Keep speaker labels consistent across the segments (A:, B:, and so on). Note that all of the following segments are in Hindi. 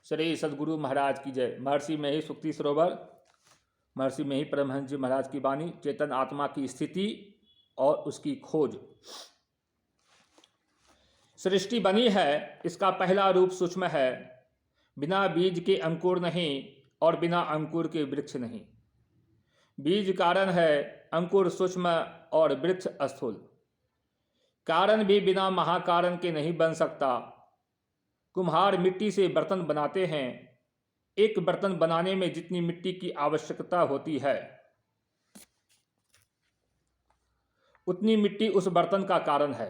A: श्री सद्गुरु महाराज की जय। महर्षि में ही सुक्ति सरोवर, महर्षि में ही परमहंस जी महाराज की वाणी, चेतन आत्मा की स्थिति और उसकी खोज। सृष्टि बनी है, इसका पहला रूप सूक्ष्म है। बिना बीज के अंकुर नहीं और बिना अंकुर के वृक्ष नहीं। बीज कारण है, अंकुर सूक्ष्म और वृक्ष स्थूल। कारण भी बिना महाकारण के नहीं बन सकता। कुम्हार मिट्टी से बर्तन बनाते हैं। एक बर्तन बनाने में जितनी मिट्टी की आवश्यकता होती है, उतनी मिट्टी उस बर्तन का कारण है।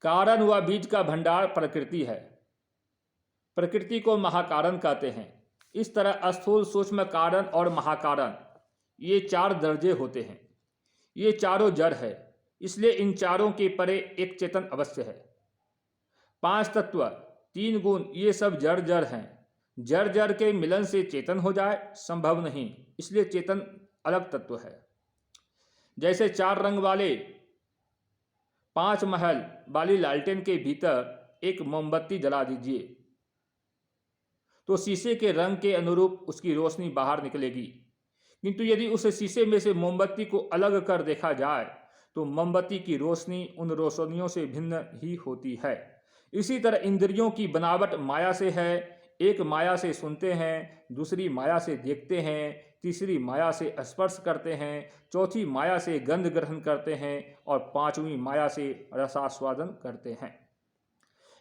A: कारण व बीज का भंडार प्रकृति है। प्रकृति को महाकारण कहते हैं। इस तरह स्थूल, सूक्ष्म, कारण और महाकारण, ये 4 दर्जे होते हैं। ये चारों जड़ है, इसलिए इन चारों के परे एक चेतन अवश्य है। 5 तत्व, 3 गुण, ये सब जड़ जड़ हैं। जड़ जड़ के मिलन से चेतन हो जाए संभव नहीं, इसलिए चेतन अलग तत्व है। जैसे 4 रंग वाले 5 महल वाली लालटेन के भीतर एक मोमबत्ती जला दीजिए तो शीशे के रंग के अनुरूप उसकी रोशनी बाहर निकलेगी। किंतु यदि उस शीशे में से मोमबत्ती को अलग कर देखा जाए तो मोमबत्ती की रोशनी उन रोशनियों से भिन्न ही होती है। इसी तरह इंद्रियों की बनावट माया से है। एक माया से सुनते हैं, दूसरी माया से देखते हैं, तीसरी माया से स्पर्श करते हैं, चौथी माया से गंध ग्रहण करते हैं और 5वीं माया से रसास्वादन करते हैं।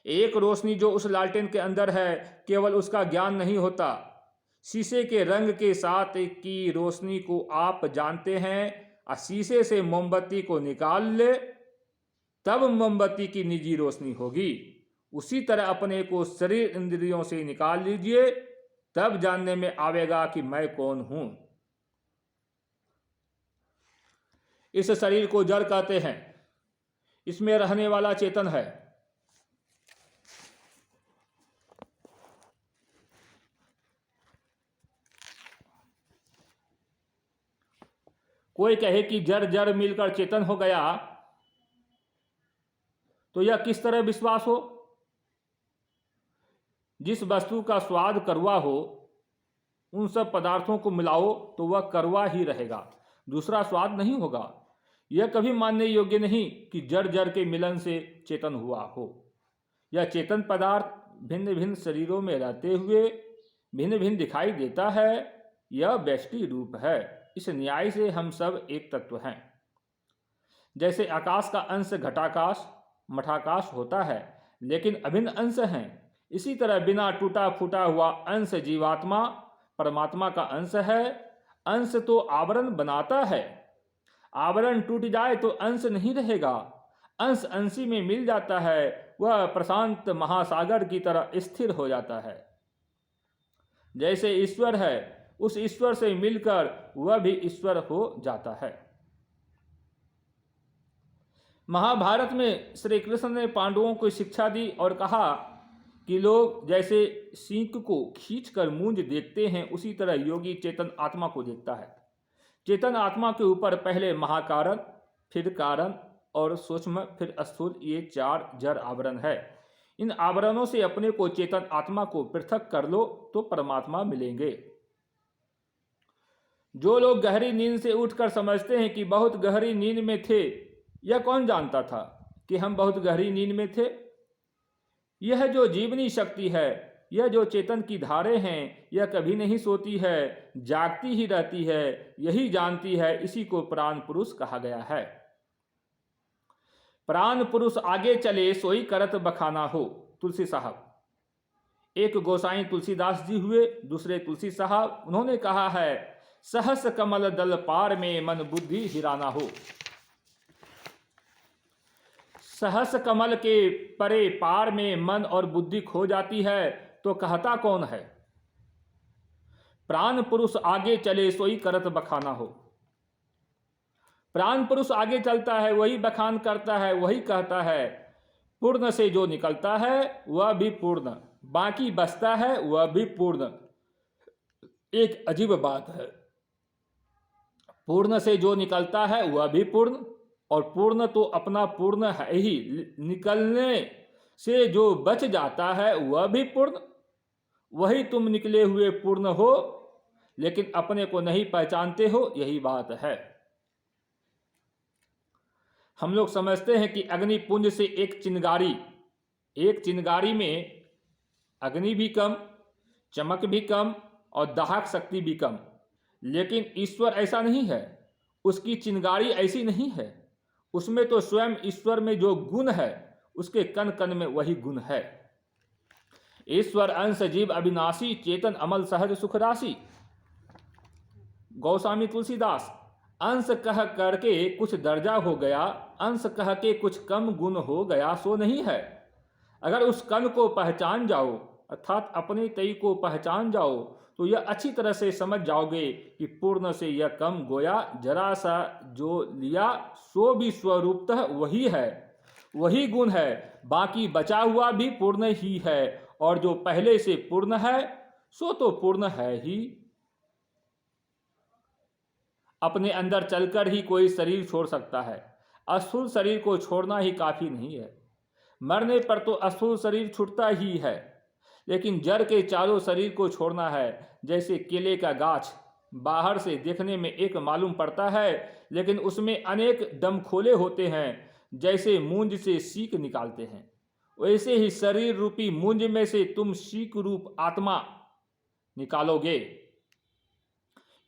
A: एक रोशनी जो उस लालटेन के अंदर है, केवल उसका ज्ञान नहीं होता। शीशे के रंग के साथ की रोशनी को आप जानते हैं, और शीशे से मोमबत्ती को निकाल ले तब मोमबत्ती की निजी रोशनी होगी। उसी तरह अपने को शरीर इंद्रियों से निकाल लीजिए, तब जानने में आवेगा कि मैं कौन हूं। इस शरीर को जड़ कहते हैं। इसमें रहने वाला चेतन है। कोई कहे कि जड़ जड़ मिलकर चेतन हो गया, तो यह किस तरह विश्वास हो? जिस वस्तु का स्वाद कड़वा हो, उन सब पदार्थों को मिलाओ तो वह कड़वा ही रहेगा, दूसरा स्वाद नहीं होगा। यह कभी मानने योग्य नहीं कि जड़ जड़ के मिलन से चेतन हुआ हो। यह चेतन पदार्थ भिन्न भिन्न शरीरों में रहते हुए भिन्न भिन्न दिखाई देता है। यह व्यष्टि रूप है। इस न्याय से हम सब एक तत्व हैं। जैसे आकाश का अंश घटाकाश, मठाकाश होता है, लेकिन अभिन्न अंश हैं। इसी तरह बिना टूटा फूटा हुआ अंश जीवात्मा परमात्मा का अंश है। अंश तो आवरण बनाता है। आवरण टूट जाए तो अंश नहीं रहेगा। अंश अंशी में मिल जाता है, वह प्रशांत महासागर की तरह स्थिर हो जाता है। जैसे ईश्वर है, उस ईश्वर से मिलकर वह भी ईश्वर हो जाता है। महाभारत में श्री कृष्ण ने पांडवों को शिक्षा दी और कहा कि लोग जैसे सींग को खींचकर मूंज देखते हैं, उसी तरह योगी चेतन आत्मा को देखता है। चेतन आत्मा के ऊपर पहले महाकारण, फिर कारण और सूक्ष्म, फिर स्थूल, ये 4 जड़ आवरण है। इन आवरणों से अपने को चेतन आत्मा को पृथक कर लो तो परमात्मा मिलेंगे। जो लोग गहरी नींद से उठकर समझते हैं कि बहुत गहरी नींद में थे, यह कौन जानता था कि हम बहुत गहरी नींद में थे? यह जो जीवनी शक्ति है, यह जो चेतन की धारे हैं, यह कभी नहीं सोती है, जागती ही रहती है, यही जानती है। इसी को प्राण पुरुष कहा गया है। प्राण पुरुष आगे चले सोई करत बखाना हो। तुलसी साहब। एक गोसाई तुलसीदास जी हुए, दूसरे तुलसी साहब। उन्होंने कहा है, सहस कमल दल पार में मन बुद्धि हिराना हो। सहस कमल के परे पार में मन और बुद्धि खो जाती है तो कहता कौन है? प्राण पुरुष आगे चले सोई करत बखाना हो। प्राण पुरुष आगे चलता है, वही बखान करता है, वही कहता है। पूर्ण से जो निकलता है वह भी पूर्ण, बाकी बचता है वह भी पूर्ण। एक अजीब बात है। पूर्ण से जो निकलता है वह भी पूर्ण, और पूर्ण तो अपना पूर्ण है ही। निकलने से जो बच जाता है वह भी पूर्ण। वही तुम निकले हुए पूर्ण हो, लेकिन अपने को नहीं पहचानते हो, यही बात है। हम लोग समझते हैं कि अग्नि पुंज से एक चिनगारी में अग्नि भी कम, चमक भी कम और दाहक शक्ति भी कम, लेकिन ईश्वर ऐसा नहीं है। उसकी चिनगारी ऐसी नहीं है। उसमें तो स्वयं ईश्वर में जो गुण है, उसके कण कण में वही गुण है। ईश्वर अंश जीव अविनाशी, चेतन अमल सहज सुख राशि। गोस्वामी तुलसीदास, अंश कह करके कुछ दर्जा हो गया, अंश कह के कुछ कम गुण हो गया, सो नहीं है। अगर उस कण को पहचान जाओ, अर्थात अपने तय को पहचान जाओ, तो यह अच्छी तरह से समझ जाओगे कि पूर्ण से यह कम गोया, जरा सा जो लिया सो भी स्वरूपतः वही है, वही गुण है। बाकी बचा हुआ भी पूर्ण ही है, और जो पहले से पूर्ण है सो तो पूर्ण है ही। अपने अंदर चलकर ही कोई शरीर छोड़ सकता है, अस्थूल शरीर को छोड़ना ही काफी नहीं है। मरने पर तो अस्थूल शरीर छूटता ही है, लेकिन जड़ के चारों शरीर को छोड़ना है। जैसे केले का गाछ बाहर से देखने में एक मालूम पड़ता है, लेकिन उसमें अनेक दमखोले होते हैं, जैसे मूंज से सीक निकालते हैं, वैसे ही शरीर रूपी मूंज में से तुम सीक रूप आत्मा निकालोगे।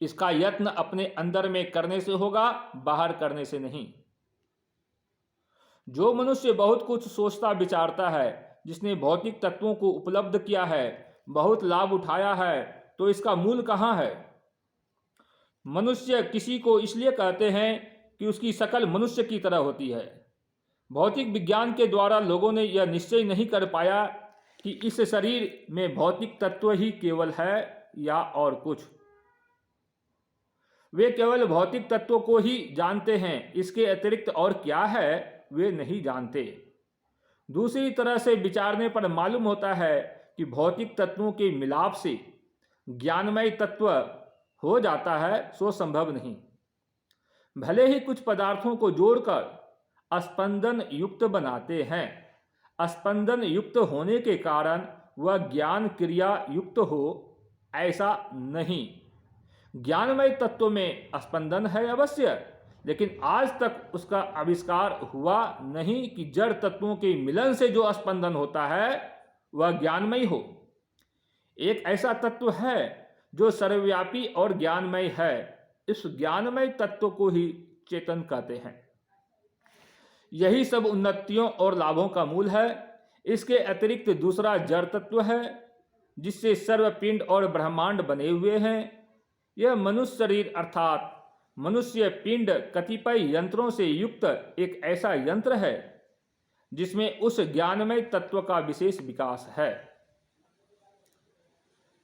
A: इसका यत्न अपने अंदर में करने से होगा, बाहर करने से नहीं। जो मनुष्य बहुत कुछ सोचता विचारता है, जिसने भौतिक तत्वों को उपलब्ध किया है, बहुत लाभ उठाया है, तो इसका मूल कहाँ है? मनुष्य किसी को इसलिए कहते हैं कि उसकी शकल मनुष्य की तरह होती है। भौतिक विज्ञान के द्वारा लोगों ने यह निश्चय नहीं कर पाया कि इस शरीर में भौतिक तत्व ही केवल है या और कुछ। वे केवल भौतिक तत्वों को ही जानते हैं, इसके अतिरिक्त और क्या है वे नहीं जानते। दूसरी तरह से विचारने पर मालूम होता है कि भौतिक तत्वों के मिलाप से ज्ञानमय तत्व हो जाता है, सो संभव नहीं। भले ही कुछ पदार्थों को जोड़कर स्पंदन युक्त बनाते हैं, स्पंदन युक्त होने के कारण वह ज्ञान क्रिया युक्त हो, ऐसा नहीं। ज्ञानमय तत्व में स्पंदन है अवश्य, लेकिन आज तक उसका आविष्कार हुआ नहीं कि जड़ तत्वों के मिलन से जो स्पंदन होता है वह ज्ञानमय हो। एक ऐसा तत्व है जो सर्वव्यापी और ज्ञानमय है। इस ज्ञानमय तत्व को ही चेतन कहते हैं। यही सब उन्नतियों और लाभों का मूल है। इसके अतिरिक्त दूसरा जड़ तत्व है, जिससे सर्वपिंड और ब्रह्मांड बने हुए हैं। यह मनुष्य शरीर अर्थात मनुष्य पिंड कतिपय यंत्रों से युक्त एक ऐसा यंत्र है जिसमें उस ज्ञानमय तत्व का विशेष विकास है।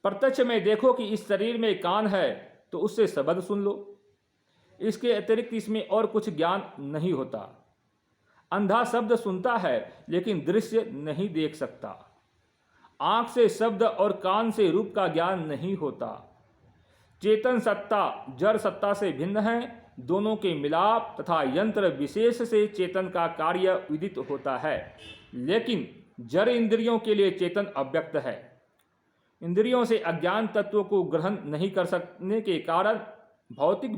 A: प्रत्यक्ष में देखो कि इस शरीर में कान है तो उससे शब्द सुन लो, इसके अतिरिक्त इसमें और कुछ ज्ञान नहीं होता। अंधा शब्द सुनता है लेकिन दृश्य नहीं देख सकता। आंख से शब्द और कान से रूप का ज्ञान नहीं होता। चेतन सत्ता जड़ सत्ता से भिन्न है। दोनों के मिलाप तथा यंत्र विशेष से चेतन का कार्य विदित होता है, लेकिन जड़ इंद्रियों के लिए चेतन अव्यक्त है। इंद्रियों से अज्ञान तत्वों को ग्रहण नहीं कर सकने के कारण भौतिक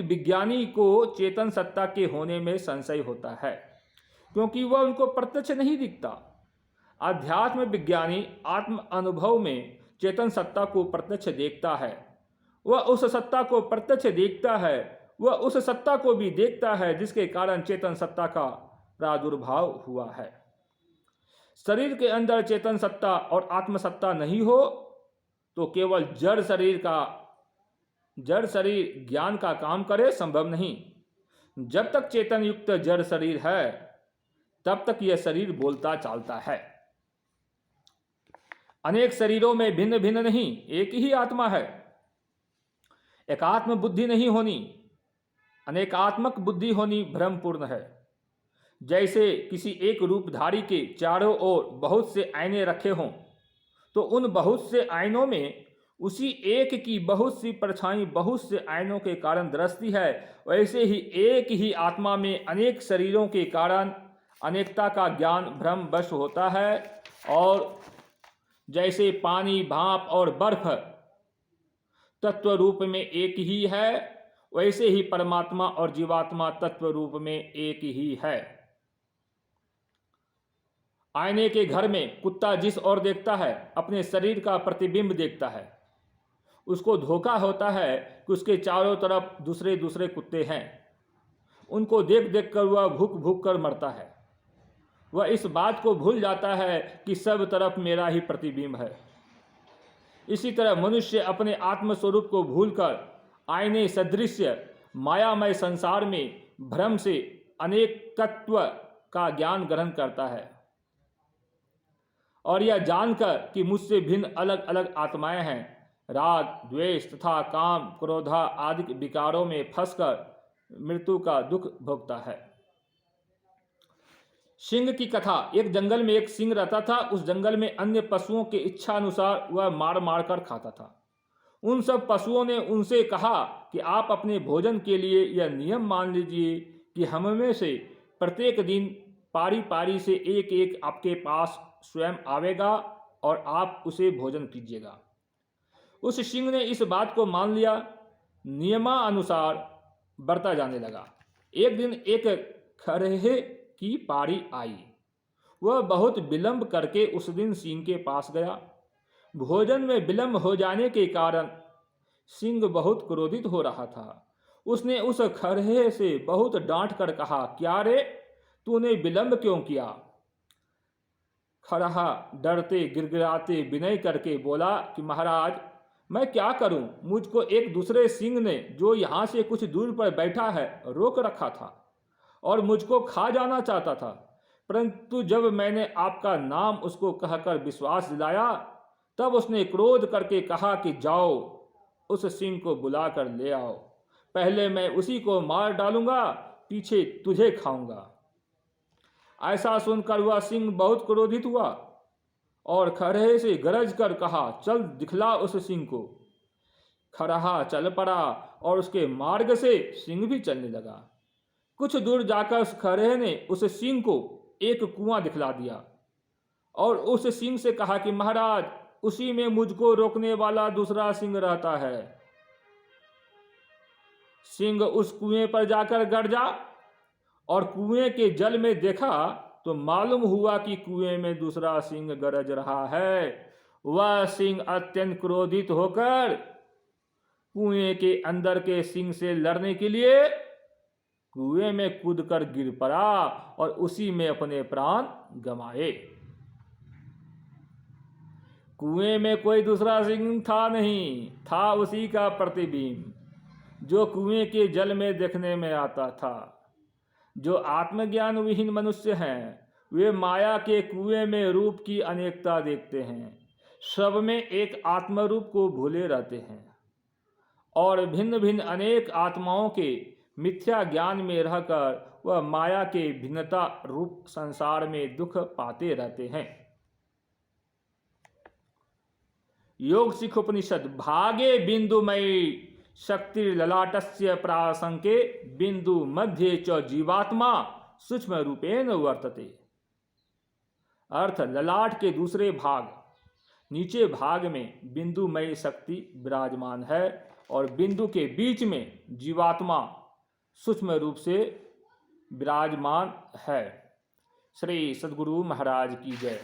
A: विज्ञानी को चेतन सत्ता के होने में संशय होता है, क्योंकि वह उनको प्रत्यक्ष नहीं दिखता। अध्यात्म विज्ञानी आत्म अनुभव में चेतन सत्ता को प्रत्यक्ष देखता है। वह उस सत्ता को प्रत्यक्ष देखता है, वह उस सत्ता को भी देखता है जिसके कारण चेतन सत्ता का प्रादुर्भाव हुआ है। शरीर के अंदर चेतन सत्ता और आत्म सत्ता नहीं हो तो केवल जड़ शरीर ज्ञान का काम करे, संभव नहीं। जब तक चेतन युक्त जड़ शरीर है तब तक यह शरीर बोलता चालता है। अनेक शरीरों में भिन्न भिन्न नहीं, एक ही आत्मा है। एकात्म बुद्धि नहीं होनी, अनेकात्मक बुद्धि होनी भ्रमपूर्ण है। जैसे किसी एक रूपधारी के चारों ओर बहुत से आईने रखे हों, तो उन बहुत से आईनों में उसी एक की बहुत सी परछाई बहुत से आईनों के कारण दृष्टि है, वैसे ही एक ही आत्मा में अनेक शरीरों के कारण अनेकता का ज्ञान भ्रम वश होता है। और जैसे पानी, भाप और बर्फ तत्व रूप में एक ही है, वैसे ही परमात्मा और जीवात्मा तत्व रूप में एक ही है। आईने के घर में कुत्ता जिस ओर देखता है अपने शरीर का प्रतिबिंब देखता है। उसको धोखा होता है कि उसके चारों तरफ दूसरे दूसरे कुत्ते हैं। उनको देख देख कर वह भूख भूख कर मरता है। वह इस बात को भूल जाता है कि सब तरफ मेरा ही प्रतिबिंब है। इसी तरह मनुष्य अपने आत्मस्वरूप को भूलकर आईने सदृश मायामय संसार में भ्रम से अनेकत्व का ज्ञान ग्रहण करता है और यह जानकर कि मुझसे भिन्न अलग अलग आत्माएं हैं, राग, द्वेष तथा काम, क्रोधा आदि विकारों में फंसकर मृत्यु का दुख भोगता है। सिंह की कथा। एक जंगल में एक सिंह रहता था। उस जंगल में अन्य पशुओं के इच्छा अनुसार वह मार मार कर खाता था। उन सब पशुओं ने उनसे कहा कि आप अपने भोजन के लिए यह नियम मान लीजिए कि हम में से प्रत्येक दिन पारी पारी से एक एक आपके पास स्वयं आवेगा और आप उसे भोजन कीजिएगा। उस सिंह ने इस बात को मान लिया, नियमानुसार बरता जाने लगा। एक दिन एक खरहे की पारी आई। वह बहुत विलंब करके उस दिन सिंह के पास गया। भोजन में विलंब हो जाने के कारण सिंह बहुत क्रोधित हो रहा था। उसने उस खरहे से बहुत डांट कर कहा, क्या रे, तूने विलंब क्यों किया? खरहा डरते गिड़गिड़ाते विनय करके बोला कि महाराज, मैं क्या करूं, मुझको एक दूसरे सिंह ने जो यहाँ से कुछ दूर पर बैठा है रोक रखा था और मुझको खा जाना चाहता था, परंतु जब मैंने आपका नाम उसको कहकर विश्वास दिलाया तब उसने क्रोध करके कहा कि जाओ उस सिंह को बुला कर ले आओ, पहले मैं उसी को मार डालूंगा, पीछे तुझे खाऊंगा। ऐसा सुनकर वह सिंह बहुत क्रोधित हुआ और खरहे से गरज कर कहा, चल दिखला उस सिंह को। खरहा चल पड़ा और उसके मार्ग से सिंह भी चलने लगा। कुछ दूर जाकर उस खरहे ने उस सिंह को एक कुआं दिखला दिया और उस सिंह से कहा कि महाराज, उसी में मुझको रोकने वाला दूसरा सिंह रहता है। सिंह उस कुएं पर जाकर गरजा और कुएं के जल में देखा तो मालूम हुआ कि कुएं में दूसरा सिंह गरज रहा है। वह सिंह अत्यंत क्रोधित होकर कुएं के अंदर के सिंह से लड़ने के लिए कुएं में कूदकर गिर पड़ा और उसी में अपने प्राण गंवाए। कुएं में कोई दूसरा सिंह था नहीं, था उसी का प्रतिबिंब जो कुएं के जल में देखने में आता था। जो आत्मज्ञान विहीन मनुष्य हैं वे माया के कुएं में रूप की अनेकता देखते हैं, सब में एक आत्मरूप को भूले रहते हैं और भिन्न भिन्न अनेक आत्माओं के मिथ्या ज्ञान में रहकर वह माया के भिन्नता रूप संसार में दुख पाते रहते हैं। योग सिख उपनिषद भागे बिंदुमयी शक्ति ललाटस्य प्रासंके बिंदु मध्य च जीवात्मा सूक्ष्म रूपेण वर्तते। अर्थ, ललाट के दूसरे भाग नीचे भाग में बिंदुमयी शक्ति विराजमान है और बिंदु के बीच में जीवात्मा सूक्ष्म रूप से विराजमान है। श्री सद्गुरु महाराज की जय।